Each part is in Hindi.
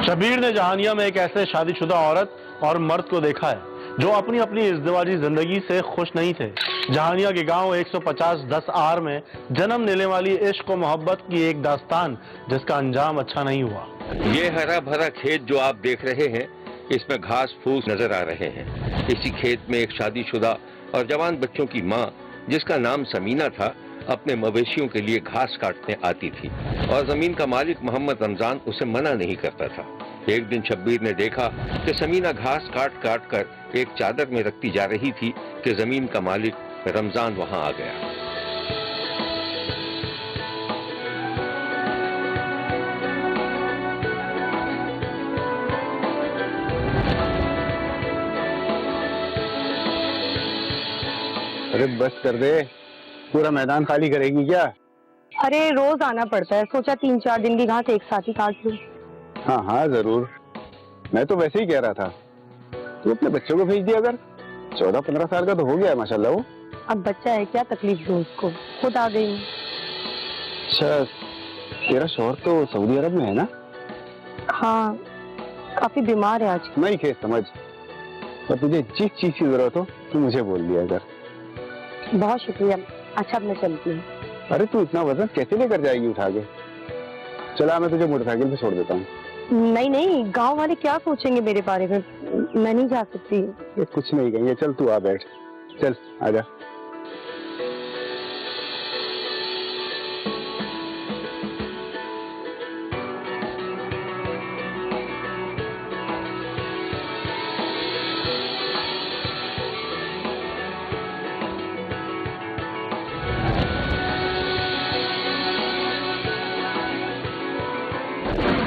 शबीर ने जहानिया में एक ऐसे शादीशुदा औरत और मर्द को देखा है जो अपनी अपनी इज़्दिवाजी जिंदगी से खुश नहीं थे। जहानिया के गांव 150-10 आर में जन्म लेने वाली इश्क और मोहब्बत की एक दास्तान जिसका अंजाम अच्छा नहीं हुआ। ये हरा भरा खेत जो आप देख रहे हैं, इसमें घास फूस नजर आ रहे हैं। इसी खेत में एक शादीशुदा और जवान बच्चों की माँ, जिसका नाम समीना था, अपने मवेशियों के लिए घास काटने आती थी और जमीन का मालिक मोहम्मद रमजान उसे मना नहीं करता था। एक दिन शब्बीर ने देखा कि समीना घास काट काट कर एक चादर में रखती जा रही थी कि जमीन का मालिक रमजान वहां आ गया। अरे बस कर दे, पूरा मैदान खाली करेगी क्या? अरे रोज आना पड़ता है, सोचा 3-4 दिन की घास एक साथ ही काट लूं। हाँ हाँ जरूर, मैं तो वैसे ही कह रहा था तू अपने बच्चों को भेज दिया अगर 14-15 साल का तो हो गया है माशाल्लाह वो। अब बच्चा है, क्या तकलीफ हो उसको, खुद आ गई। अच्छा, तेरा शौहर तो सऊदी अरब में है ना? हाँ, काफी बीमार है आज। नहीं खेत समझ, और तुझे जिस चीज की जरूरत हो तू मुझे बोल दिया कर। बहुत शुक्रिया। अच्छा, अब मैं चलती हूँ। अरे तू इतना वजन कैसे लेकर जाएगी उठा के? चला मैं तुझे मोटरसाइकिल पे छोड़ देता हूँ। नहीं नहीं, गांव वाले क्या सोचेंगे मेरे बारे में, मैं नहीं जा सकती। ये कुछ नहीं कहेंगे, चल तू आ बैठ, चल आजा।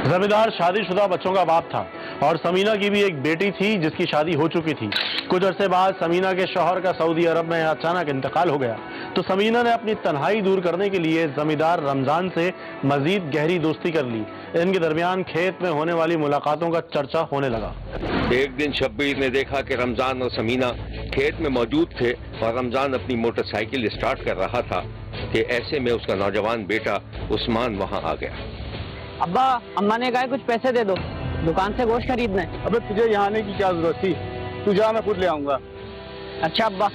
जमींदार शादीशुदा बच्चों का बाप था और समीना की भी एक बेटी थी जिसकी शादी हो चुकी थी। कुछ अरसे बाद समीना के शौहर का सऊदी अरब में अचानक इंतकाल हो गया तो समीना ने अपनी तन्हाई दूर करने के लिए जमींदार रमजान से मजीद गहरी दोस्ती कर ली। इनके दरमियान खेत में होने वाली मुलाकातों का चर्चा होने लगा। एक दिन शब्बीर ने देखा कि रमजान और समीना खेत में मौजूद थे और रमजान अपनी मोटरसाइकिल स्टार्ट कर रहा था कि ऐसे में उसका नौजवान बेटा उस्मान वहां आ गया। अब्बा, अम्मा ने कहा कुछ पैसे दे दो, दुकान से गोश्त खरीदना है। अबे तुझे यहाँ आने की क्या जरूरत थी, तू जा, मैं खुद ले आऊंगा। अच्छा अब्बा।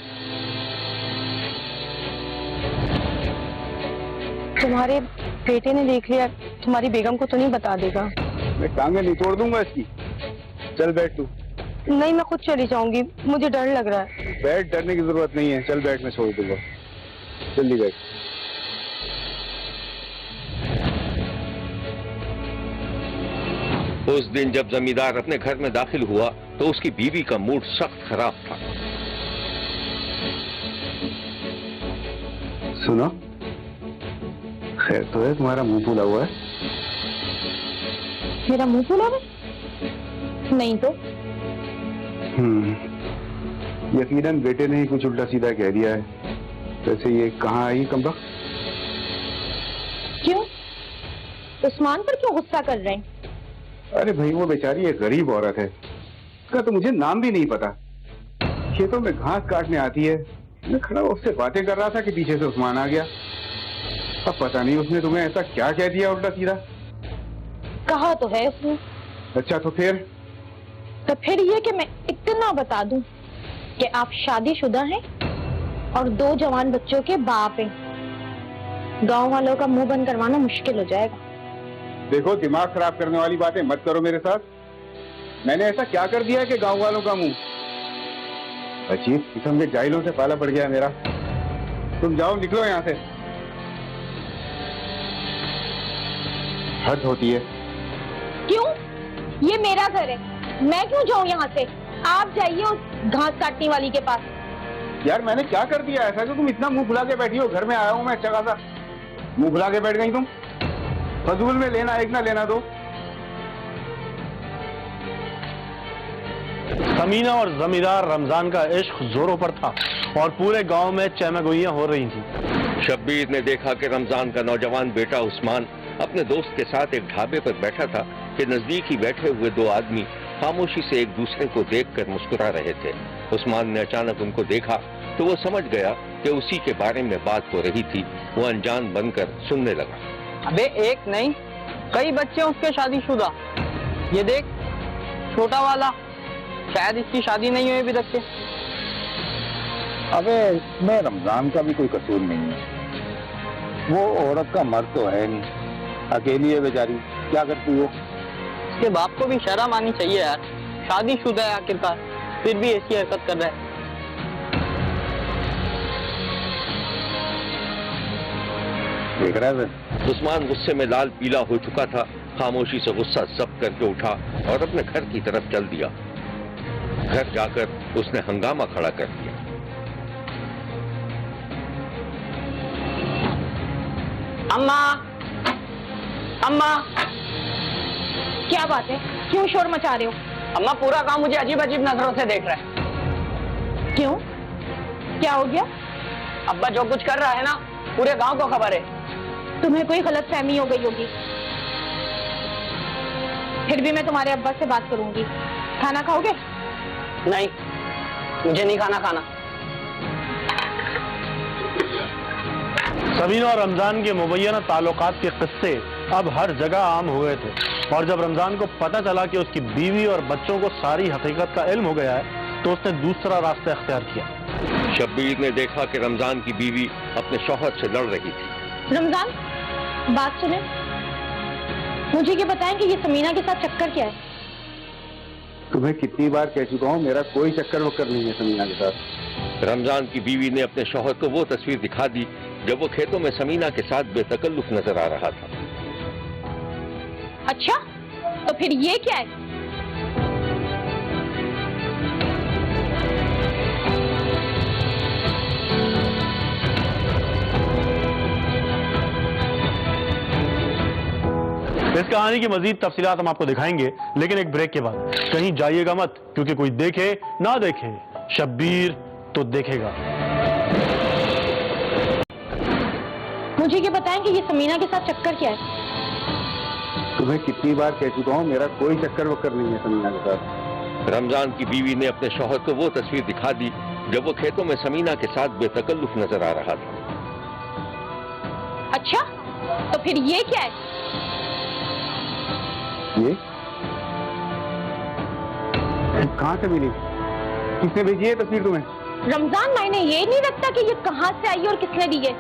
तुम्हारे बेटे ने देख लिया, तुम्हारी बेगम को तो नहीं बता देगा? मैं टांगे नहीं तोड़ दूंगा इसकी। चल बैठ तू। नहीं, मैं खुद चली जाऊंगी, मुझे डर लग रहा है। बैठ, डरने की जरूरत नहीं है, चल बैठ, मैं छोड़ दूंगा, जल्दी बैठ। उस दिन जब जमींदार अपने घर में दाखिल हुआ तो उसकी बीवी का मूड सख्त खराब था। सुनो, खैर तो है, तुम्हारा मुंह फूला हुआ है। मेरा मुंह फूला है? नहीं तो। यकीनन बेटे ने ही कुछ उल्टा सीधा कह दिया है। वैसे ये कहाँ आई कमबख्त? क्यों? उस्मान पर क्यों गुस्सा कर रहे हैं? अरे भाई, वो बेचारी एक गरीब औरत है, उसका तो मुझे नाम भी नहीं पता। खेतों में घास काटने आती है, मैं खड़ा उससे बातें कर रहा था कि पीछे से उस्मान आ गया। अब पता नहीं उसने तुम्हें ऐसा क्या कह दिया उल्टा सीधा। कहा तो है उसने। अच्छा तो फिर? तो फिर ये कि मैं इतना बता दूं कि आप शादीशुदा हैं और 2 जवान बच्चों के बाप हैं। गांव वालों का मुंह बंद करवाना मुश्किल हो जाएगा। देखो, दिमाग खराब करने वाली बातें मत करो मेरे साथ। मैंने ऐसा क्या कर दिया है कि गांव वालों का मुंह? अजीब किस्म के जाहिलों से पाला पड़ गया मेरा। तुम जाओ, निकलो यहाँ से। हद होती है। क्यों? ये मेरा घर है, मैं क्यों जाऊं यहाँ से? आप जाइए उस घास काटने वाली के पास। यार मैंने क्या कर दिया ऐसा कि तुम इतना मुंह फुला के बैठी हो? घर में आया हूँ मैं, अच्छा खासा मुंह फुला के बैठ गई तुम। फजूल में लेना एक ना लेना दो। समीना और जमींदार रमजान का इश्क जोरों पर था और पूरे गांव में चहमगोइयां हो रही थी। शब्बीर ने देखा कि रमजान का नौजवान बेटा उस्मान अपने दोस्त के साथ एक ढाबे पर बैठा था कि नजदीक ही बैठे हुए 2 आदमी खामोशी से एक दूसरे को देखकर मुस्कुरा रहे थे। उस्मान ने अचानक उनको देखा तो वो समझ गया कि उसी के बारे में बात हो रही थी। वो अनजान बनकर सुनने लगा। अबे एक नहीं, कई बच्चे उसके शादीशुदा। ये देख, छोटा वाला, शायद इसकी शादी नहीं हुई अभी तक के। अबे इसमें रमजान का भी कोई कसूर नहीं है। वो औरत का मर्द तो है नहीं, अकेली है बेचारी, क्या करती वो? इसके बाप को भी शर्म आनी चाहिए यार, शादीशुदा है आखिरकार, फिर भी ऐसी हरकत कर रहा है। देख रहा है उस्मान गुस्से में लाल पीला हो चुका था। खामोशी से गुस्सा जब्त करके उठा और अपने घर की तरफ चल दिया। घर जाकर उसने हंगामा खड़ा कर दिया। अम्मा, अम्मा, क्या बात है, क्यों शोर मचा रहे हो? अम्मा पूरा गांव मुझे अजीब अजीब नजरों से देख रहा है। क्यों, क्या हो गया? अब्बा जो कुछ कर रहा है ना, पूरे गांव को खबर है। तुम्हें कोई गलत फहमी हो गई होगी। फिर भी मैं तुम्हारे अब्बा से बात करूंगी। खाना खाओगे? नहीं, मुझे नहीं खाना। समीना और रमजान के मुबैना ताल्लुकात के किस्से अब हर जगह आम हो गए थे, और जब रमजान को पता चला कि उसकी बीवी और बच्चों को सारी हकीकत का इल्म हो गया है, तो उसने दूसरा रास्ता अख्तियार किया। शब्बीर ने देखा कि रमजान की बीवी अपने शौहर से लड़ रही थी। रमजान, बात सुने, मुझे ये बताएं कि ये समीना के साथ चक्कर क्या है? तुम्हें कितनी बार कह चुका हूँ, मेरा कोई चक्कर वक्कर नहीं है समीना के साथ। रमजान की बीवी ने अपने शौहर को वो तस्वीर दिखा दी जब वो खेतों में समीना के साथ बेतकल्लुफ नजर आ रहा था। अच्छा, तो फिर ये क्या है? इस कहानी की मजीद तफसीलात हम आपको दिखाएंगे, लेकिन एक ब्रेक के बाद। कहीं जाइएगा मत, क्योंकि कोई देखे ना देखे, शब्बीर तो देखेगा। मुझे ये बताएं कि ये समीना के साथ चक्कर क्या है? तुम्हें कितनी बार कह चुका हूँ, मेरा कोई चक्कर वक्कर नहीं है समीना के साथ। रमजान की बीवी ने अपने शौहर को वो तस्वीर दिखा दी जब वो खेतों में समीना के साथ बेतकल्लुफ नजर आ रहा था। अच्छा, तो फिर ये क्या है? ये कहाँ से मिली? किसने भेजी है तस्वीर तुम्हें? रमजान, मायने ये नहीं रखता कि ये कहाँ से आई और किसने दी है।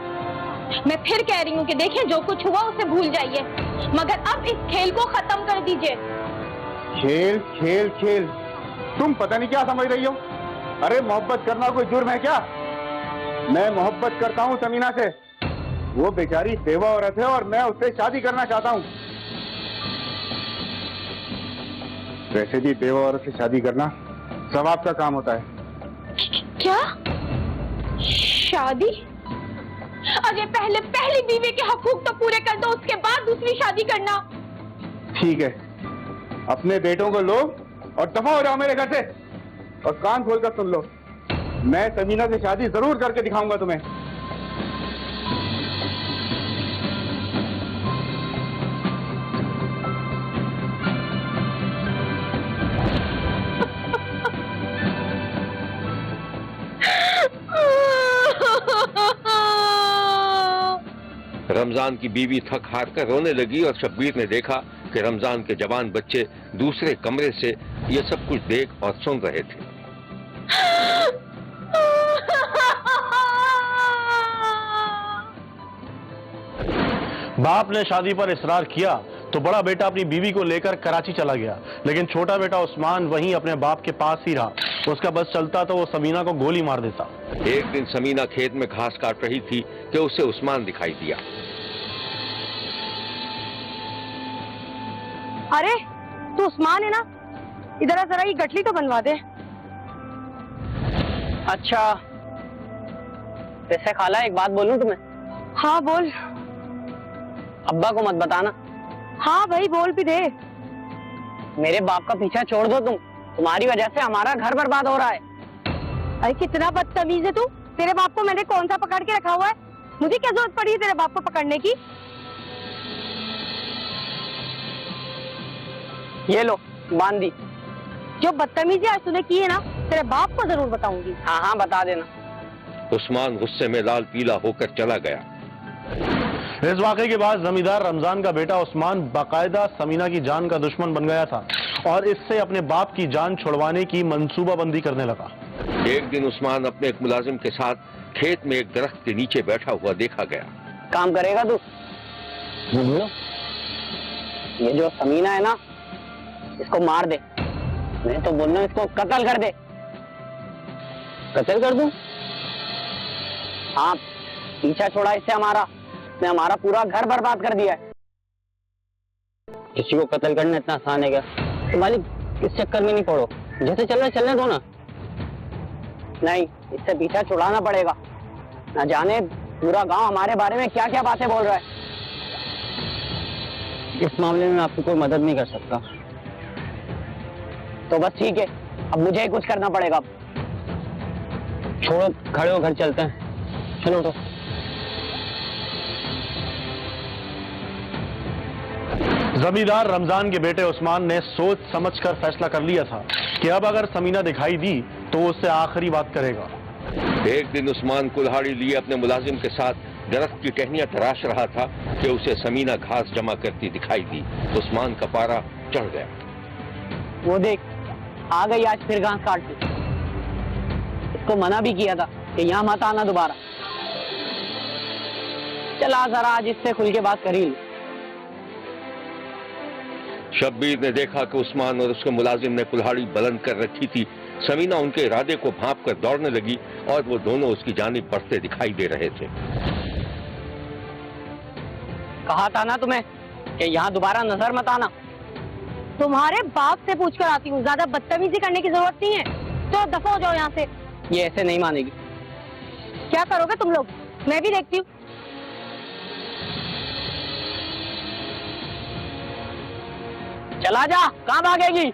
मैं फिर कह रही हूँ कि देखें, जो कुछ हुआ उसे भूल जाइए, मगर अब इस खेल को खत्म कर दीजिए। खेल खेल खेल, तुम पता नहीं क्या समझ रही हो। अरे मोहब्बत करना कोई जुर्म है क्या? मैं मोहब्बत करता हूँ समीना से। वो बेचारी बेवा औरत है और मैं उससे शादी करना चाहता हूँ। वैसे भी बेवा औरत से शादी करना सवाब का काम होता है। क्या? शादी? अरे पहले पहली बीवी के हकूक तो पूरे कर दो, उसके बाद दूसरी शादी करना। ठीक है, अपने बेटों को लो और दफा हो जाओ मेरे घर से। और कान खोलकर सुन लो, मैं समीना से शादी जरूर करके दिखाऊंगा तुम्हें। रमजान की बीवी थक हार कर रोने लगी और शब्बीर ने देखा कि रमजान के जवान बच्चे दूसरे कमरे से ये सब कुछ देख और सुन रहे थे। बाप ने शादी पर इसरार किया तो बड़ा बेटा अपनी बीवी को लेकर कराची चला गया, लेकिन छोटा बेटा उस्मान वहीं अपने बाप के पास ही रहा। उसका बस चलता तो वो समीना को गोली मार देता। एक दिन समीना खेत में घास काट रही थी कि उसे उस्मान दिखाई दिया। अरे तू उस्मान है ना, इधर आ जरा, ये गठली तो बनवा दे। अच्छा, वैसे खाला एक बात बोलूं तुम्हें? हाँ बोल। अब्बा को मत बताना। हाँ भाई बोल भी दे। मेरे बाप का पीछा छोड़ दो तुम, तुम्हारी वजह से हमारा घर बर्बाद हो रहा है। अरे कितना बदतमीज है तू। तेरे बाप को मैंने कौन सा पकड़ के रखा हुआ है? मुझे क्या जरूरत पड़ी है तेरे बाप को पकड़ने की? ये लो, बांध दी। जो बदतमीजी आज तूने की है ना, तेरे बाप को जरूर बताऊंगी। हाँ हाँ बता देना। उस्मान गुस्से में लाल पीला होकर चला गया। इस वाकये के बाद जमींदार रमजान का बेटा उस्मान बाकायदा समीना की जान का दुश्मन बन गया था और इससे अपने बाप की जान छुड़वाने की मंसूबाबंदी करने लगा। एक दिन उस्मान अपने एक मुलाजिम के साथ खेत में एक दरख्त के नीचे बैठा हुआ देखा गया। काम करेगा तू? बोलो, ये जो समीना है ना, इसको मार दे। मैं तो बोल रहा हूँ इसको कत्ल कर दे। कत्ल कर दूं? हाँ, पीछा छोड़ा इससे हमारा, ने हमारा पूरा घर बर्बाद कर दिया है। किसी को कत्ल करना इतना आसान है क्या? तो मालिक इस चक्कर में नहीं पड़ो, जैसे चल रहे चलने दो ना। नहीं, इससे पीछा छुड़ाना पड़ेगा। ना जाने पूरा गांव हमारे बारे में क्या क्या बातें बोल रहा है। इस मामले में आपकी कोई मदद नहीं कर सकता। तो बस ठीक है, अब मुझे ही कुछ करना पड़ेगा। छोड़ो, खड़े हो, घर चलते हैं। चलो तो। जमींदार रमजान के बेटे उस्मान ने सोच समझकर फैसला कर लिया था कि अब अगर समीना दिखाई दी तो वो उससे आखिरी बात करेगा। एक दिन उस्मान कुल्हाड़ी लिए अपने मुलाजिम के साथ दरख्त की टहनियां तराश रहा था कि उसे समीना घास जमा करती दिखाई दी। उस्मान का पारा चढ़ गया। वो देख, आ गई आज फिर घास काटती। इसको मना भी किया था कि यहाँ मत आना दोबारा। चला जरा आज इससे खुल के बात कर ही ली। शब्बीर ने देखा कि उस्मान और उसके मुलाजिम ने कुल्हाड़ी बुलंद कर रखी थी। समीना उनके इरादे को भांप कर दौड़ने लगी और वो दोनों उसकी जानिब बढ़ते दिखाई दे रहे थे। कहा था ना तुम्हें कि यहाँ दोबारा नजर मत आना। तुम्हारे बाप से पूछ कर आती हूँ, ज्यादा बदतमीजी करने की जरूरत नहीं है। तो दफा हो जाओ यहाँ से। ये ऐसे नहीं मानेगी। क्या करोगे तुम लोग, मैं भी देखती हूँ। चला जा, कहाँ भागेगी?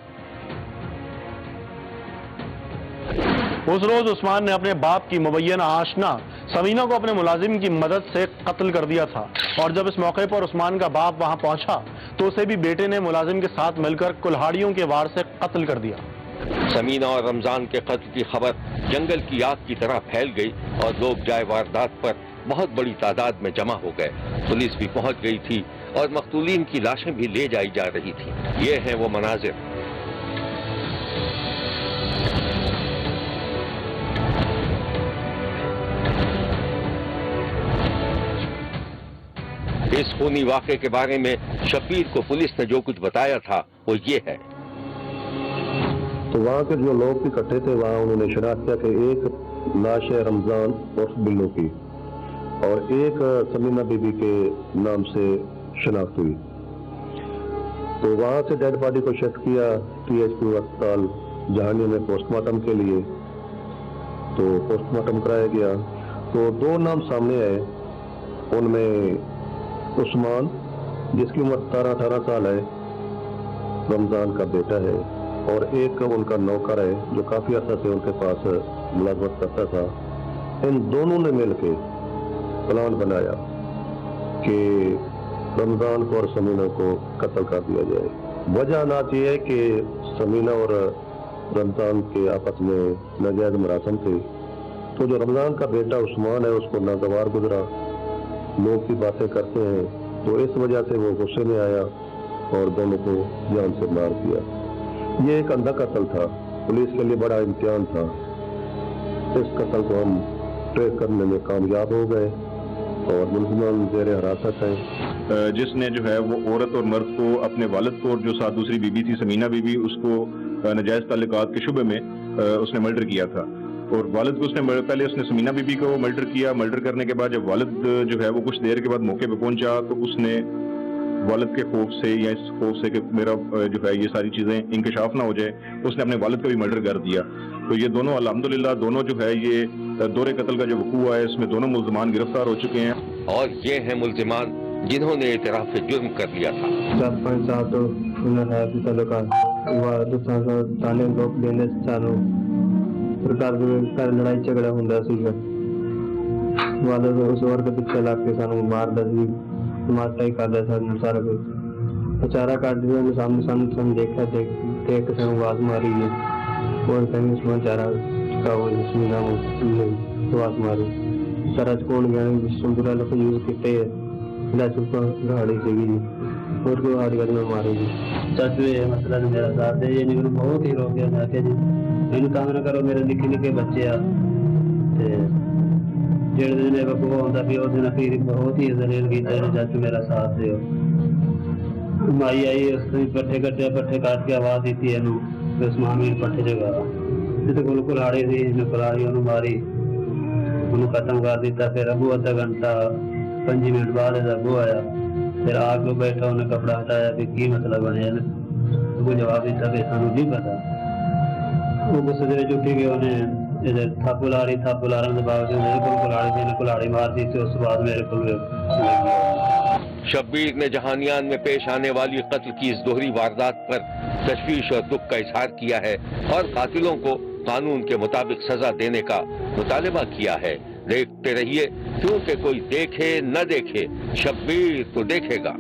उस रोज उस्मान ने अपने बाप की मुबैना आशना समीना को अपने मुलाजिम की मदद से कत्ल कर दिया था और जब इस मौके पर उस्मान का बाप वहां पहुंचा तो उसे भी बेटे ने मुलाजिम के साथ मिलकर कुल्हाड़ियों के वार से कत्ल कर दिया। समीना और रमजान के कत्ल की खबर जंगल की आग की तरह फैल गई और लोग जाए वारदात पर बहुत बड़ी तादाद में जमा हो गए। पुलिस भी पहुंच गई थी और मकतूलीन की लाशें भी ले जाई जा रही थी। ये है वो मनाजिर। इस खूनी वाक़े के बारे में शब्बीर को पुलिस ने जो कुछ बताया था वो ये है। तो वहाँ के जो लोग इकट्ठे थे वहाँ उन्होंने शनाख्त किया कि एक लाश है रमजान और बिल्लो की और एक समीना बीबी के नाम से शनाख्त हुई। तो वहाँ से डेड बॉडी को शिफ्ट किया THQ अस्पताल जहानिया में पोस्टमार्टम के लिए। तो पोस्टमार्टम कराया गया तो दो नाम सामने आए। उनमें उस्मान जिसकी उम्र 17-18 साल है, रमजान का बेटा है, और एक उनका नौकर है जो काफी अर्सा से उनके पास मुलाजमत करता था। इन दोनों ने मिलकर प्लान बनाया कि रमजान को और समीना को कत्ल कर दिया जाए। वजह नात यह है कि समीना और रमजान के आपस में नाजायज मरासम थे। तो जो रमजान का बेटा उस्मान है उसको नागवार गुजरा, लोग की बातें करते हैं, तो इस वजह से वो गुस्से में आया और दोनों को जान से मार दिया। ये एक अंधा कत्ल था, पुलिस के लिए बड़ा इम्तिहान था। इस कत्ल को हम ट्रेस करने में कामयाब हो गए और मुलजिमान ज़ेर हिरासत है। जिसने जो है वो औरत और मर्द को, अपने वालिद को, जो साथ दूसरी बीबी थी समीना बीबी, उसको नाजायज ताल्लुकात के शुबे में उसने मर्डर किया था। और वालिद को पहले उसने समीना बीबी को मर्डर किया। मर्डर करने के बाद जब वालिद जो है वो कुछ देर के बाद मौके पे पहुंचा तो उसने वालिद के खौफ से या इस खौफ से कि मेरा जो है ये सारी चीजें इंकशाफ ना हो जाए, उसने अपने वालिद को भी मर्डर कर दिया। तो ये दोनों अल्हम्दुलिल्लाह दोनों जो है ये दौरे कत्ल का जो वकूआ है इसमें दोनों मुल्जिमान गिरफ्तार हो चुके हैं। और ये है मुल्जिमान जिन्होंने इतराफ जुर्म कर लिया था। लड़ाई झगड़ा ਹੁੰਦਾ ਸੀਗਾ ਵਾਲਦ ਉਸ ਔਰਤ ਪਿੱਛੇ ਲੱਗ ਕੇ ਸਾਨੂੰ ਮਾਰਦਾ ਸੀ, ਮਾਰਤਾ ਹੀ ਕਰਦਾ ਸਾਨੂੰ ਸਾਰਾ ਕੁਝ। ਵਿਚਾਰਾ ਕਰਦੇ ਉਹਨੇ ਸਾਹਮਣੇ ਦੇਖਿਆ, ਦੇਖ ਕੇ ਸਾਨੂੰ ਆਵਾਜ਼ ਮਾਰੀ ਹੈ और कहीं उसमें चारा का वो जिसमें नाम आवाज मारी सारा कौन गया बुरा लफ्ज यूज किए चाचू को गाड़ी देगी जी और को गाड़ी करना मारेगी। चाचू ये मसला ने मेरा साथ दे, ये नहीं बहुत ही रो गया। मैं क्या जी मैंने काम ना करो, मेरे निक्के निक्के बच्चे आ जेड़ दिन बबू आंदा भी उस दिन फिर बहुत ही जलील किया। चाचू मेरा साथ दे। माई आई उसने पट्ठे कटे, पट्ठे काट के आवाज दी थी एनू उस मामी पट्ठे जगा जिते कोल कुल्हाड़ी थी, इसने कुल्हाड़ी ओनू मारी, ओनू खत्म कर दिता। फिर अबू आधा घंटा 5 मिनट बाद अबू आया, फिर आके बैठा, उन्हें कपड़ा हटाया भी की मतलब बने। वो जवाब दिता कि सानू नहीं पता। वो गुस्से से उठी गए, उन्हें इधर थापू ला रही के बावजूद मेरे को कुल्हाड़ी मार दी थी। उस बाद मेरे को शब्बीर ने जहानियान में पेश आने वाली कत्ल की इस दोहरी वारदात पर तशवीश और दुख का इजहार किया है और कातिलों को कानून के मुताबिक सजा देने का मुतालबा किया है। देखते रहिए, क्योंकि कोई देखे न देखे, शब्बीर तो देखेगा।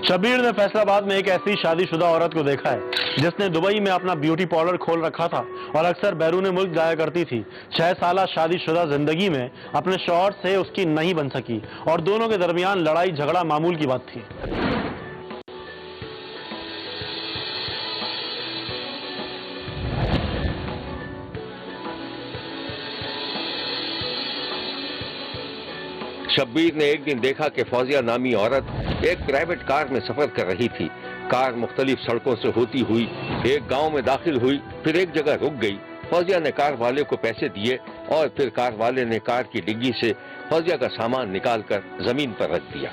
शब्बीर ने फैसलाबाद में एक ऐसी शादीशुदा औरत को देखा है जिसने दुबई में अपना ब्यूटी पार्लर खोल रखा था और अक्सर बैरून मुल्क जाया करती थी। 6 साल शादीशुदा जिंदगी में अपने शौहर से उसकी नहीं बन सकी और दोनों के दरमियान लड़ाई झगड़ा मामूल की बात थी। शब्बीर ने एक दिन देखा कि फौजिया नामी औरत एक प्राइवेट कार में सफर कर रही थी। कार मुख्तलिफ सड़कों से होती हुई एक गांव में दाखिल हुई, फिर एक जगह रुक गई। फौजिया ने कार वाले को पैसे दिए और फिर कार वाले ने कार की डिग्गी से फौजिया का सामान निकालकर जमीन पर रख दिया।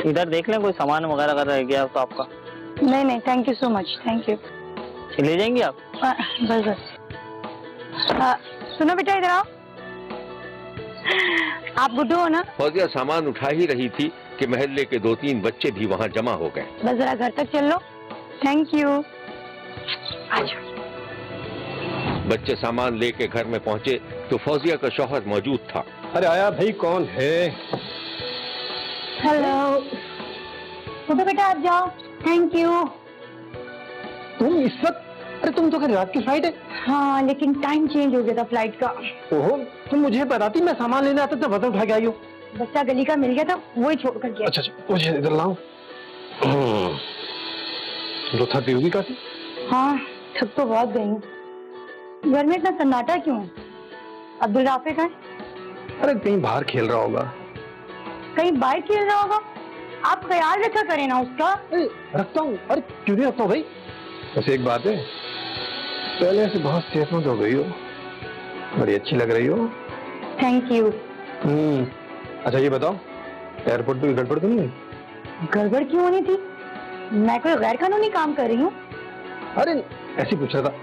इधर देख लें कोई सामान वगैरह अगर रह गया तो आपका। नहीं नहीं, thank you so much, thank you. ले जाएंगे आप? बस बस। सुनो बेटा, इधर आओ। आप गुड्डू हो ना? फौजिया सामान उठा ही रही थी कि महल्ले के 2-3 बच्चे भी वहां जमा हो गए। बस जरा घर तक चल लो। Thank you. बच्चे सामान लेके घर में पहुंचे तो फौजिया का शौहर मौजूद था। अरे आया भाई, कौन है? हेलो। गुड्डू बेटा आप जाओ। Thank you. तुम इस वक्त? अरे तुम तो कल रात की फ्लाइट है। हाँ, लेकिन टाइम चेंज हो गया था फ्लाइट का। ओहो, तुम मुझे बताती, मैं सामान लेने आता तो वजन उठा के आई हूँ। बच्चा गली का मिल गया था, वही छोड़ कर गया। अच्छा, मुझे इधर लाओ। तो थक गई होगी काफी। हाँ, थक तो बहुत गई हूँ। घर में इतना सन्नाटा क्यों है? अब्दुल राफे का है? अरे कहीं बाहर खेल रहा होगा। कहीं बाहर खेल रहा होगा? आप ख्याल रखा करें ना उसका। रखता हूँ। अरे क्यों नहीं रखता हूँ भाई। बस एक बात है, पहले से बहुत सेहतमंद हो गई हो, बड़ी अच्छी लग रही हो। Thank you. अच्छा ये बताओ, एयरपोर्ट पे गड़बड़ तो नहीं है? गड़बड़ क्यों होनी थी? मैं कोई गैर कानूनी काम कर रही हूँ? अरे ऐसे पूछ रहा था।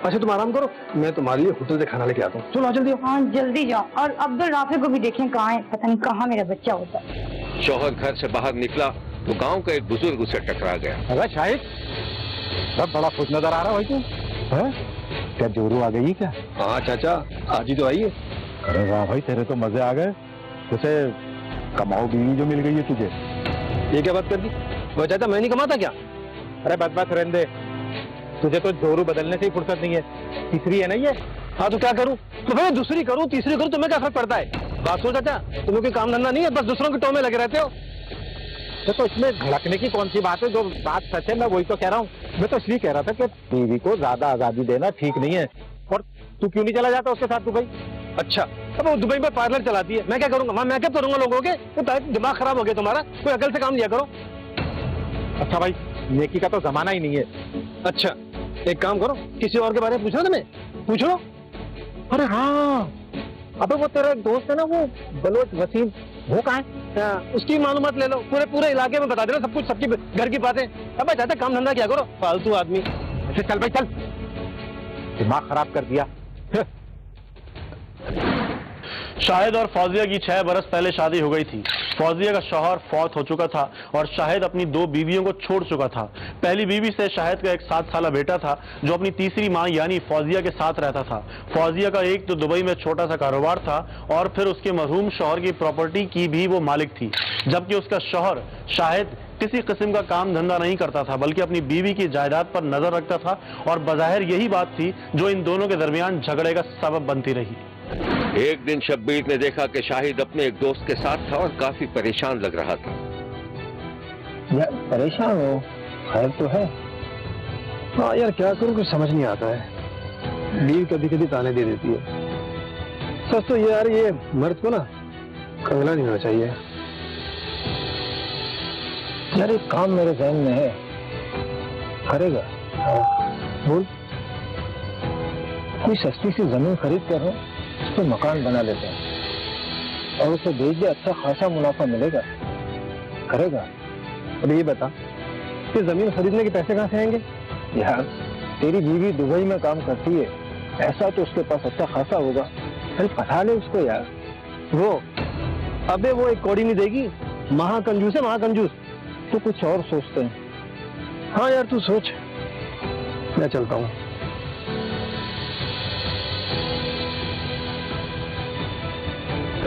अच्छा तुम आराम करो, मैं तुम्हारे लिए होटल से खाना लेके आता हूँ। चलो आ जल्दी। हाँ जल्दी जाओ। और अब्दुल राफे को भी देखें कहाँ है, पता नहीं कहाँ मेरा बच्चा होता है। शौहर घर से बाहर निकला तो गांव का एक बुजुर्ग उसे टकरा गया। अरे शाहिद, सब बड़ा खुश नजर आ रहा भाई तू। क्या जोरू आ गई क्या? हाँ चाचा, आज ही तो आई है। अरे वाह भाई, तेरे तो मजे आ गए। तुझे कमाओ बीवी जो मिल गई है तुझे। ये क्या बात कर दी? वो चाचा मैं नहीं कमाता क्या? अरे बस रहने दे, तुझे तो जोरू बदलने से ही फुर्सत नहीं है। तीसरी है ना ये? हाँ तो क्या करूँ? तो भाई दूसरी करूँ तीसरी करूँ, तुम्हें क्या फर्क पड़ता है? बात सुनो चाचा, तुम्हें कोई काम धंधा नहीं है, बस दूसरों के टों में लगे रहते हो। तो इसमें भड़कने की कौन सी बात है? जो बात सच है मैं वही तो कह रहा हूँ। मैं तो इसलिए कह रहा था कि बीवी को ज्यादा आजादी देना ठीक नहीं है। और तू क्यों नहीं चला जाता उसके साथ दुबई? अच्छा, अब वो दुबई में पार्लर चलाती है, मैं क्या करूंगा? मैं क्या करूंगा लोगों के? तो दिमाग खराब हो गया तुम्हारा, कोई अकल से काम लिया करो। अच्छा भाई, नेकी का तो जमाना ही नहीं है। अच्छा एक काम करो, किसी और के बारे में पूछना तुम्हें, पूछ लो। अरे हाँ, अबे वो तेरा एक दोस्त है ना, वो बलोच वसीम, वो कहाँ है? उसकी मालूमात ले लो, पूरे इलाके में बता देना सब कुछ, सबकी घर की बातें। अब चाहते काम धंधा क्या करो, फालतू आदमी। अच्छा चल भाई चल, दिमाग खराब कर दिया। शाहिद और फौजिया की 6 बरस पहले शादी हो गई थी। फौजिया का शौहर फौत हो चुका था और शाहिद अपनी 2 बीवियों को छोड़ चुका था। पहली बीवी से शाहिद का एक 7 साला बेटा था जो अपनी तीसरी मां यानी फौजिया के साथ रहता था। फौजिया का एक तो दुबई में छोटा सा कारोबार था और फिर उसके मरहूम शौहर की प्रॉपर्टी की भी वो मालिक थी, जबकि उसका शौहर शाहिद किसी किस्म का काम धंधा नहीं करता था बल्कि अपनी बीवी की जायदाद पर नजर रखता था और बज़ाहिर यही बात थी जो इन दोनों के दरमियान झगड़े का सबब बनती रही। एक दिन शब्बीर ने देखा कि शाहिद अपने एक दोस्त के साथ था और काफी परेशान लग रहा था। यार परेशान हो, खैर तो है। हाँ यार क्या करूं, कुछ समझ नहीं आता है। बीवी कभी कभी ताने दे देती है। सच तो यार ये मर्द को ना कंगला नहीं होना चाहिए। यार एक काम मेरे ज़हन में है, करेगा? बोल। कोई सस्ती सी जमीन खरीद कर उस पर मकान बना लेते हैं और उसे बेच दे, अच्छा खासा मुनाफा मिलेगा। करेगा? अब ये बता, ये जमीन खरीदने के पैसे कहाँ से आएंगे? यार तेरी बीवी दुबई में काम करती है, ऐसा तो उसके पास अच्छा खासा होगा। अरे पता ले उसको यार। वो अबे वो एक कौड़ी नहीं देगी, महाकंजूस है महाकंजूस। तो कुछ और सोचते हैं। हाँ यार तू सोच, मैं चलता हूँ।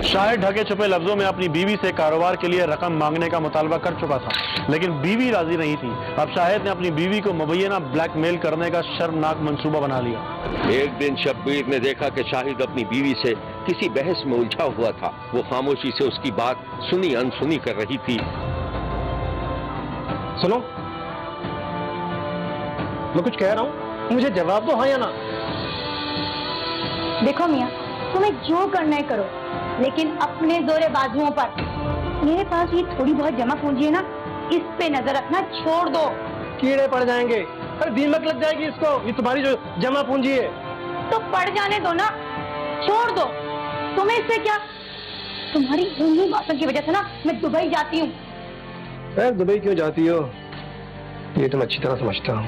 शाहिद ढके छुपे लफ्जों में अपनी बीवी से कारोबार के लिए रकम मांगने का मुतालबा कर चुका था, लेकिन बीवी राजी नहीं थी। अब शाहिद ने अपनी बीवी को मुबैना ब्लैकमेल करने का शर्मनाक मंसूबा बना लिया। एक दिन शब्बीर ने देखा कि शाहिद अपनी बीवी से किसी बहस में उलझा हुआ था। वो खामोशी से उसकी बात सुनी अनसुनी कर रही थी। सुनो, मैं कुछ कह रहा हूँ, मुझे जवाब दो, हाँ या ना। देखो मियाँ, तुम्हें जो करना है करो, लेकिन अपने जोरे बाजुओं पर। मेरे पास ये थोड़ी बहुत जमा पूंजी है ना, इस पे नजर रखना छोड़ दो। कीड़े पड़ जाएंगे, अरे दीमक लग जाएगी इसको। ये तुम्हारी जो जमा पूंजी है। तो पड़ जाने दो ना, छोड़ दो। तुम्हें इससे क्या? तुम्हारी इन्हीं बातों की वजह से ना मैं दुबई जाती हूँ। यार दुबई क्यों जाती हो, ये तो मैं अच्छी तरह समझता हूँ।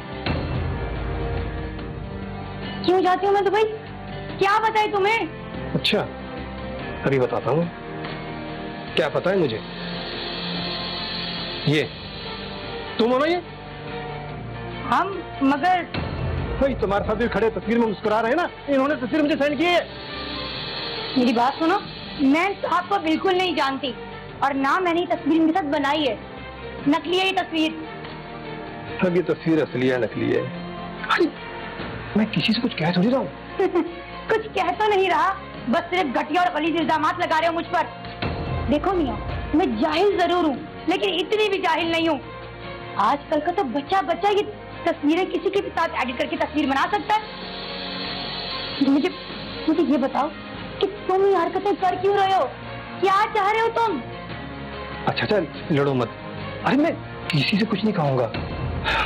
क्यों जाती हूँ मैं दुबई? क्या बताए तुम्हें? अच्छा अभी बताता हूँ। क्या पता है मुझे? ये तुम हो ना? ये हम? मगर भाई तुम्हारे साथ भी खड़े तस्वीर में मुस्कुरा रहे हैं ना, इन्होंने तस्वीर मुझे सेंड की है। मेरी बात सुनो, मैं आपको बिल्कुल नहीं जानती और ना मैंने ये तस्वीर इनके साथ बनाई है। नकली है ये तस्वीर। अब ये तस्वीर असली है नकली है? अरे मैं किसी से कुछ कह थोड़ी रहा हूँ। कुछ कह तो नहीं रहा, बस सिर्फ घटिया और गलीज इल्जामात लगा रहे हो मुझ पर। देखो मियाँ, मैं जाहिल जरूर हूँ लेकिन इतनी भी जाहिल नहीं हूँ। आजकल का तो बच्चा बच्चा ये तस्वीरें किसी के भी साथ एडिट करके तस्वीर बना सकता है। मुझे ये बताओ कि तुम ये हरकतें कर क्यों रहे हो? क्या चाह रहे हो तुम? अच्छा चल लड़ो मत। अरे मैं किसी से कुछ नहीं कहूंगा।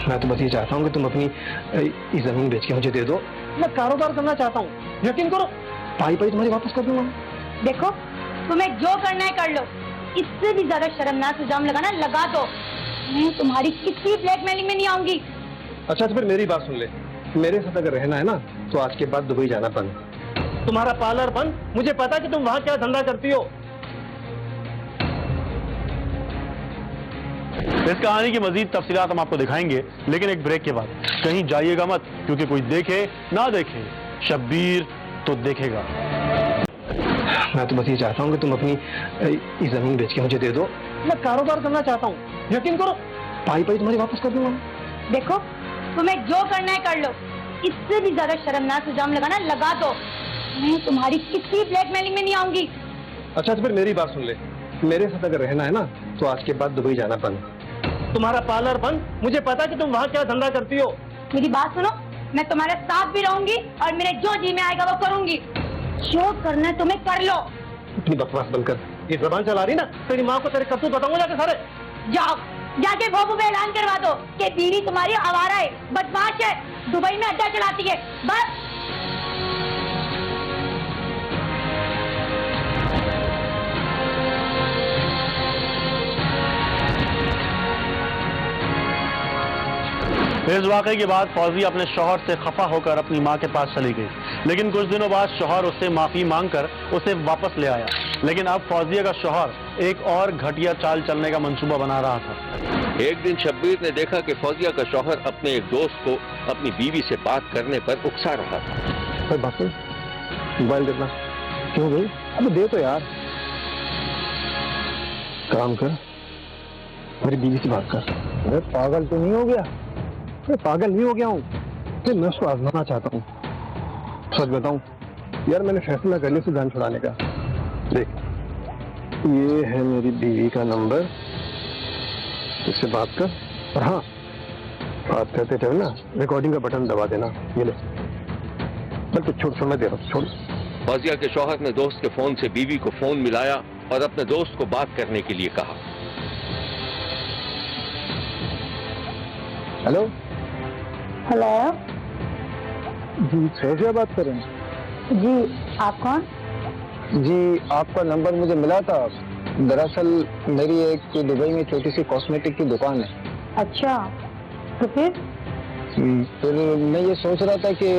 मैं तो बस ये चाहता हूँ कि तुम अपनी ये जमीन बेच के मुझे दे दो। मैं कारोबार करना चाहता हूँ, यकीन करो पाई पाई तुम्हारी वापस कर दूंगा। देखो तुम्हें जो करना है कर लो, इससे भी ज्यादा शर्मनाक इल्जाम लगाना लगा दो। मैं तुम्हारी किसी ब्लैकमेलिंग में नहीं आऊंगी। अच्छा तो फिर मेरी बात सुन ले, मेरे साथ अगर रहना है ना तो आज के बाद दुबई जाना बंद, तुम्हारा पार्लर बंद। मुझे पता है कि तुम वहां क्या धंधा करती हो। इस कहानी की मजीद तफसीलात हम आपको दिखाएंगे, लेकिन एक ब्रेक के बाद। कहीं जाइएगा मत, क्योंकि कोई देखे ना देखे, शब्बीर तो देखेगा। मैं तो बस ये चाहता हूँ कि तुम अपनी ये जमीन बेच के मुझे दे दो। मैं कारोबार करना चाहता हूँ, यकीन करो पाई पाई तुम्हारी वापस कर दूंगा। देखो तुम्हें जो करना है कर लो, इससे भी ज्यादा शर्मनाक इल्जाम लगाना लगा दो। मैं तुम्हारी किसी ब्लैकमेलिंग में नहीं आऊंगी। अच्छा तो फिर मेरी बात सुन ले, मेरे साथ अगर रहना है ना तो आज के बाद दुबई जाना बंद, तुम्हारा पार्लर बंद। मुझे पता है कि तुम वहां क्या धंधा करती हो। मेरी बात सुनो, मैं तुम्हारे साथ भी रहूंगी और मेरे जो जी में आएगा वो करूंगी। जो करना है तुम्हें कर लो। अपनी बकवास बंद कर, ये जबान चला रही ना, तेरी माँ को तेरे करतूत बताऊंगा जाके सारे। जाओ जाके भोपू पे ऐलान करवा दो कि बीवी तुम्हारी आवारा है, बदमाश है, दुबई में अड्डा चलाती है। बस इस वाकये के बाद फौजी अपने शौहर से खफा होकर अपनी मां के पास चली गई, लेकिन कुछ दिनों बाद शौहर उससे माफी मांगकर उसे वापस ले आया। लेकिन अब फौजिया का शौहर एक और घटिया चाल चलने का मंसूबा बना रहा था। एक दिन शब्बीर ने देखा कि फौजिया का शौहर अपने एक दोस्त को अपनी बीवी से बात करने पर उकसा रहा था। बात कर, मोबाइल देखना। क्यों भाई? अबे दे तो यार। काम कर, मेरी बीवी से बात कर। अरे पागल तो नहीं हो गया? अरे पागल नहीं हो गया हूँ, मैं उसको आजमाना चाहता हूँ। सच बताऊं यार, मैंने फैसला कर लिया उसे जान छुड़ाने का। देख, ये है मेरी बीवी का नंबर, इससे बात कर। और हाँ, बात करते टाइम ना रिकॉर्डिंग का बटन दबा देना। ये ले, बल्कि छोड़ मैं दे रहा हूँ, छोड़। फौजिया के शौहर ने दोस्त के फोन से बीवी को फोन मिलाया और अपने दोस्त को बात करने के लिए कहा। हेलो हेलो जी, फैजिया बात कर रहे हैं? जी, आप कौन? जी, आपका नंबर मुझे मिला था। दरअसल मेरी एक दुबई में छोटी सी कॉस्मेटिक की दुकान है। अच्छा, तो फिर मैं ये सोच रहा था कि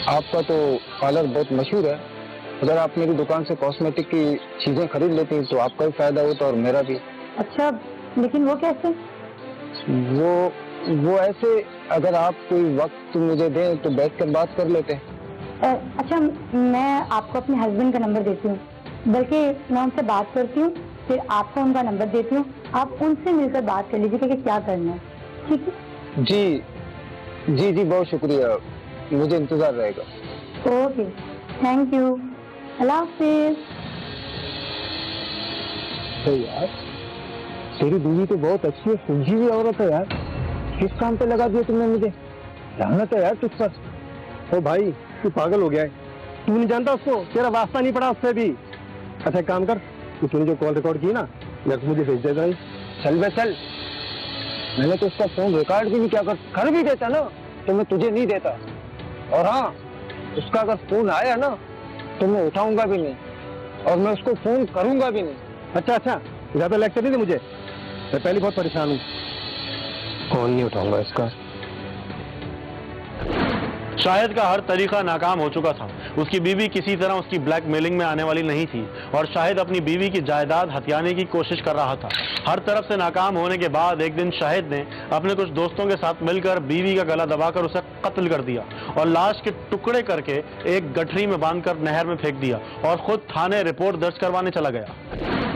आपका तो पार्लर बहुत मशहूर है, अगर आप मेरी दुकान से कॉस्मेटिक की चीजें खरीद लेती तो आपका भी फायदा होता और मेरा भी। अच्छा, लेकिन वो कैसे? वो ऐसे, अगर आप कोई वक्त मुझे दें तो बैठकर बात कर लेते हैं। अच्छा, मैं आपको अपने हस्बैंड का नंबर देती हूँ, बल्कि मैं उनसे बात करती हूँ, फिर आपको उनका नंबर देती हूँ, आप उनसे मिलकर बात कर लीजिएगा कि क्या करना है। ठीक है? जी, बहुत शुक्रिया, मुझे इंतजार रहेगा। ओके, थैंक यू, अल्लाह हाफिज। यार, तेरी बीवी तो बहुत अच्छी है, सुलझी हुई औरत है यार। किस काम पे लगा दिया तुमने मुझे? लानत है यार तुझ पर। ओ भाई, तू पागल हो गया है, तू नहीं जानता उसको, तेरा वास्ता नहीं पड़ा उससे भी। अच्छा एक काम कर, तूने जो कॉल रिकॉर्ड की ना, यार मुझे भेज दे भाई। चल बे चल, मैंने तो उसका फोन रिकॉर्ड भी क्या कर भी देता ना तो मैं तुझे नहीं देता। और हाँ, उसका अगर फोन आया ना तो मैं उठाऊंगा भी नहीं और मैं उसको फोन करूंगा भी नहीं। अच्छा, ज्यादा लेक्चर नहीं दे मुझे, मैं पहले बहुत परेशान हूँ। फोन नहीं उठाऊंगा इसका। शाहिद का हर तरीका नाकाम हो चुका था। उसकी बीवी किसी तरह उसकी ब्लैकमेलिंग में आने वाली नहीं थी और शाहिद अपनी बीवी की जायदाद हथियाने की कोशिश कर रहा था। हर तरफ से नाकाम होने के बाद एक दिन शाहिद ने अपने कुछ दोस्तों के साथ मिलकर बीवी का गला दबाकर उसे कत्ल कर दिया और लाश के टुकड़े करके एक गठरी में बांधकर नहर में फेंक दिया और खुद थाने रिपोर्ट दर्ज करवाने चला गया।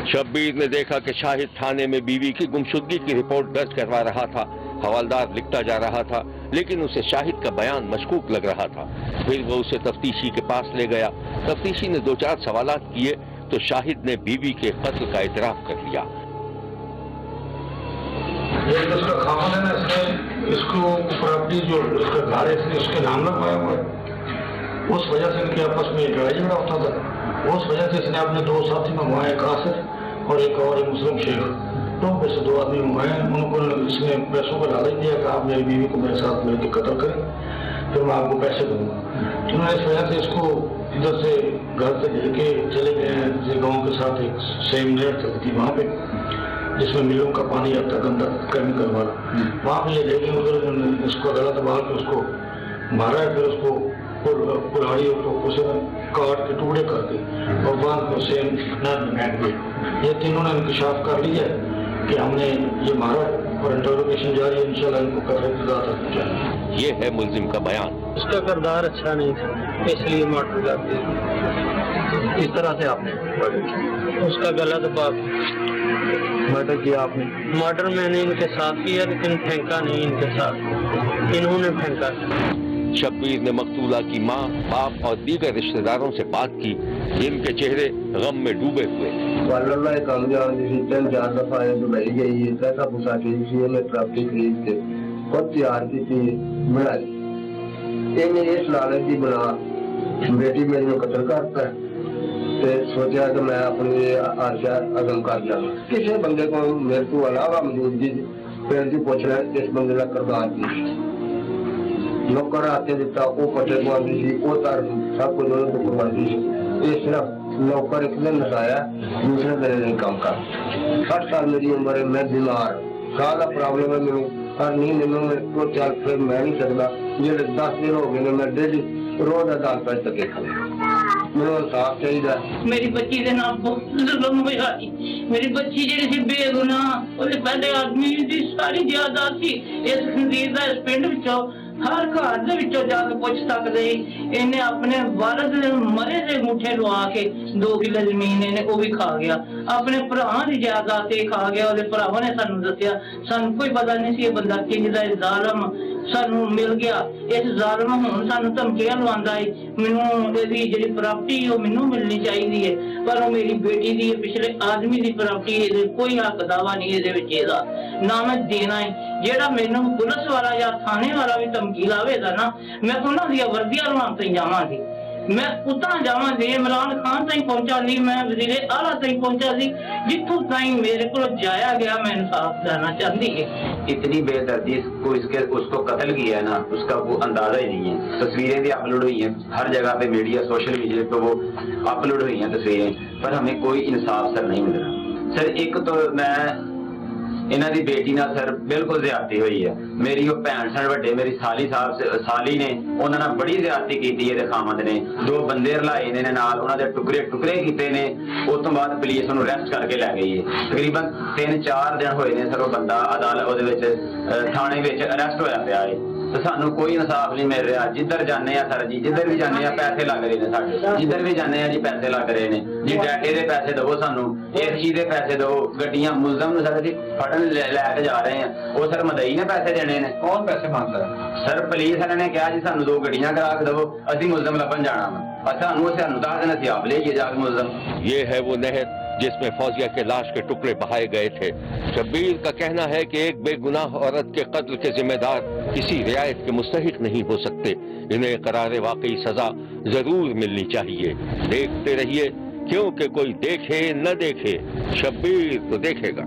शब्बीर ने देखा कि शाहिद थाने में बीवी की गुमशुदगी की रिपोर्ट दर्ज करवा रहा था। हवालदार लिखता जा रहा था, लेकिन उसे शाहिद का बयान मशकूक लग रहा था। फिर वो उसे तफ्तीशी के पास ले गया। तफ्तीशी ने 2-4 सवालात किए तो शाहिद ने बीवी के कत्ल का इतराफ कर लिया। ये तो उसका खामन है ना, इसको प्रॉपर्टी जो उसका घर है इसने उसके नाम लगवाया हुआ है। उस वजह से इनके आपस में लड़ाई झगड़ा होता था। उस वजह से इसने अपने 2 साथी मंगवाए, कासिर और एक मुस्लिम शेख। तो वैसे 2 आदमी मंगाए। उनको इसने पैसों का लालच दिया कि आप मेरी बीवी को मेरे साथ मिलकर कत्ल करें, फिर मैं आपको पैसे दूंगा। उन्होंने इस वजह से इसको इधर से घर से लेके चले गए हैं गाँव के साथ एक सेम नहर चलती थी वहाँ पे, जिसमें मिलों का पानी आता गंदा केमिकल वाला, वहाँ पे ले गए। उधर इसको गला दबा के उसको मारा है, फिर उसको कुल्हाड़ी को उसे काट के टुकड़े कर दिए और बांध को सेम नहर में फेंक दिए। ये तीनों ने इंकशाफ कर लिया कि हमने ये मारा और इंटरोगेशन जारी है, इंशाल्लाह इनको कत्ल की सजा तक। ये है मुल्जिम का बयान। उसका किरदार अच्छा नहीं था, इसलिए मर्डर कर दिया। इस तरह से आपने उसका गला दबा मर्डर किया आपने? मर्डर मैंने इनके साथ किया, लेकिन फेंका नहीं इनके साथ, इन्होंने फेंका। शब्बीर ने मकतूला की माँ, बाप और दीगर रिश्तेदारों से बात की, जिनके चेहरे गम में डूबे हुए। 3-4 दफा दुबई गई है, पैसा फुसा के मैं प्रॉपर्टी खरीद के खुद तैयार की थी बनाई। इन्हें इस लालच की बना बेटी मेरी कत्ल करता है, सोचा कि मैं अपनी आशा अगम कर जाऊँ। किसी बंदे को मेरे को अलावा मौजूदगी फिर भी पूछ रहे इस बंदे का किरदार की। नौकर आते दिता वो पटे बांधी सी, वो तार सब कुछ उन्होंने तो बांधी सी। ये सिर्फ नौकर एक दिन नसाया, दूसरे दिन नहीं काम कर। 60 साल मेरी उम्र है, मैं बीमार, सारा प्रॉब्लम है मेरे और नहीं तो चल फिर मैं नहीं सकता। जो 10 दिन हो गए मैं डेली रोज अदालत तक खड़े ਮੈਨੂੰ ਇਨਸਾਫ ਚਾਹੀਦਾ। ਮੇਰੀ ਬੱਚੀ ਦੇ ਨਾਲ ਬਹੁਤ ਜ਼ੁਲਮ ਹੋਇਆ ਜੀ। ਮੇਰੀ ਬੱਚੀ ਜਿਹੜੀ ਸੀ ਬੇਗੁਨਾਹ, ਉਹਦੇ ਪਹਿਲੇ ਆਦਮੀ ਦੀ ਸਾਰੀ ਜਾਇਦਾਦ ਸੀ। ਇਸ ਖੰਦੀਰ ਦਾ ਇਸ ਪਿੰਡ ਵਿੱਚੋਂ ਹਰ ਘਰ ਦੇ ਵਿੱਚੋਂ ਜਾ ਕੇ ਪੁੱਛ ਸਕਦੇ। ਇਹਨੇ ਆਪਣੇ ਵਾਰਦ ਦੇ ਮਰੇ ਦੇ ਮੁੱਠੇ ਲਵਾ ਕੇ 2 ਕਿੱਲੇ ਜ਼ਮੀਨ ਇਹਨੇ ਉਹ ਵੀ ਖਾ ਗਿਆ। ਆਪਣੇ ਭਰਾਵਾਂ ਦੀ ਜਾਇਦਾਦ ਤੇ ਖਾ ਗਿਆ। ਉਹਦੇ ਭਰਾਵਾਂ ਨੇ ਸਾਨੂੰ ਦੱਸਿਆ, ਸਾਨੂੰ ਕੋਈ ਪਤਾ ਨਹੀਂ ਸੀ ਇਹ ਬੰਦਾ ਕਿੰਜ ਦਾ ਜ਼ਾਲਮ ਸਾਨੂੰ ਮਿਲ ਗਿਆ। ਇਸ ਜ਼ਾਲਮ ਹੁਣ ਸਾਨੂੰ ਧਮਕੀਆਂ ਲਵਾਉਂਦਾ ਹੈ। ਮੈਨੂੰ ਇਹਦੀ ਜਿਹੜੀ ਪ੍ਰਾਪਰਟੀ ਉਹ ਮੈਨੂੰ ਮਿਲਣੀ ਚਾਹੀਦੀ ਹੈ, ਪਰ ਉਹ ਮੇਰੀ ਬੇਟੀ ਦੀ ਪਿਛਲੇ ਆਦਮੀ ਦੀ ਪ੍ਰਾਪਰਟੀ, ਇਹਦੇ ਕੋਈ ਹੱਕ ਦਾਵਾ ਨਹੀਂ ਇਹਦੇ ਵਿੱਚ ਇਹਦਾ, ਨਾ ਮੈਂ ਦੇਣਾ ਹੈ। ਜਿਹੜਾ ਮੈਨੂੰ ਪੁਲਿਸ ਵਾਲਾ ਜਾਂ ਥਾਣੇ ਵਾਲਾ ਵੀ ਧਮਕੀ ਲਾਵੇਗਾ ਨਾ, ਮੈਂ ਉਹਨਾਂ ਦੀਆਂ ਵਰਦੀਆਂ ਲਵਾਉਣ ਤੇ ਜਾਵਾਂਗੀ। मैं उतना जावांगी इमरान खान तक पहुंचा ली, मैं वजीरे आला तक पहुंचा ली, जितों ताईं मेरे को जाया गया। मैं इंसाफ देना चाहती है। इतनी बेदर्दी को उसको कत्ल किया है ना, उसका वो अंदाजा ही नहीं है। तस्वीरें भी अपलोड हुई हैं हर जगह पे, मीडिया सोशल मीडिया पे वो अपलोड हुई हैं तस्वीरें, पर हमें कोई इंसाफ सर नहीं मिल रहा। सर एक तो मैं इन्हां दी बेटी नाल सर बिल्कुल ज्यादती हुई है। मेरी वो भैन सन वड्डे, मेरी साली साली ने उन्हां नाल बड़ी ज्यादती कीती है। खामद ने 2 बंदे रलाए ने नाल, उन्हां दे टुकड़े टुकड़े कीते ने। उस तो बाद पुलिस उन्हें अरेस्ट करके लै गई है। तकरीबन 3-4 दिन होए ने सर वो बंदा अदालत ਉਹਦੇ ਵਿੱਚ थाने ਵਿੱਚ अरेस्ट होया पिया है। तो सानू कोई इंसाफ नहीं मिल रहा। जिधर जाने सर जी, जिधर भी जाने पैसे लग रहे हैं साडे, जिधर भी जाने जी पैसे लग रहे हैं जी। डाटे के पैसे दवो, सानू इस चीज के पैसे दवो। गड्डियां मुलजम सर जी फड़न लैके जा रहे हैं, वो सर मदई ने पैसे देने ने। कौन पैसे मांगता है सर? पुलिस वाले ने कहा जी सानू 2 गड्डियां करा के दवो, असि मुलजम लभन जाना वा। सानू 10 दिन असीं आप लेके जाके मुलजम। ये है वो नहर जिसमें फौजिया के लाश के टुकड़े बहाए गए थे। शब्बीर का कहना है कि एक बेगुनाह औरत के कत्ल के जिम्मेदार किसी रियायत के मुस्तहिक नहीं हो सकते। इन्हें करारे वाकई सजा जरूर मिलनी चाहिए। देखते रहिए, क्योंकि कोई देखे न देखे, शब्बीर तो देखेगा।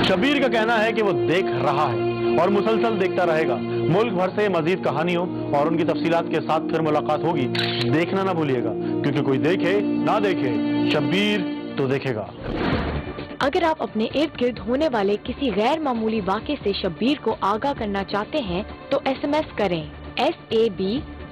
शब्बीर का कहना है कि वो देख रहा है और मुसलसल देखता रहेगा। मुल्क भर से मजीद कहानियों और उनकी तफसीलात के साथ फिर मुलाकात होगी। देखना ना भूलिएगा, क्योंकि कोई देखे ना देखे, शब्बीर तो देखेगा। अगर आप अपने इर्द गिर्द होने वाले किसी गैर मामूली वाक़े से शब्बीर को आगाह करना चाहते हैं तो SMS करें SAB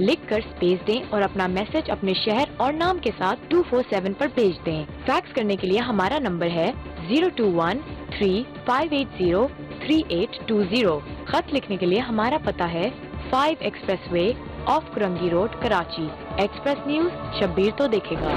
लिखकर स्पेस दें और अपना मैसेज अपने शहर और नाम के साथ 247 पर भेज दें। फैक्स करने के लिए हमारा नंबर है 02135803820। खत लिखने के लिए हमारा पता है 5 expressway of Korangi road, Karachi. Express news, Shabbir तो देखेगा।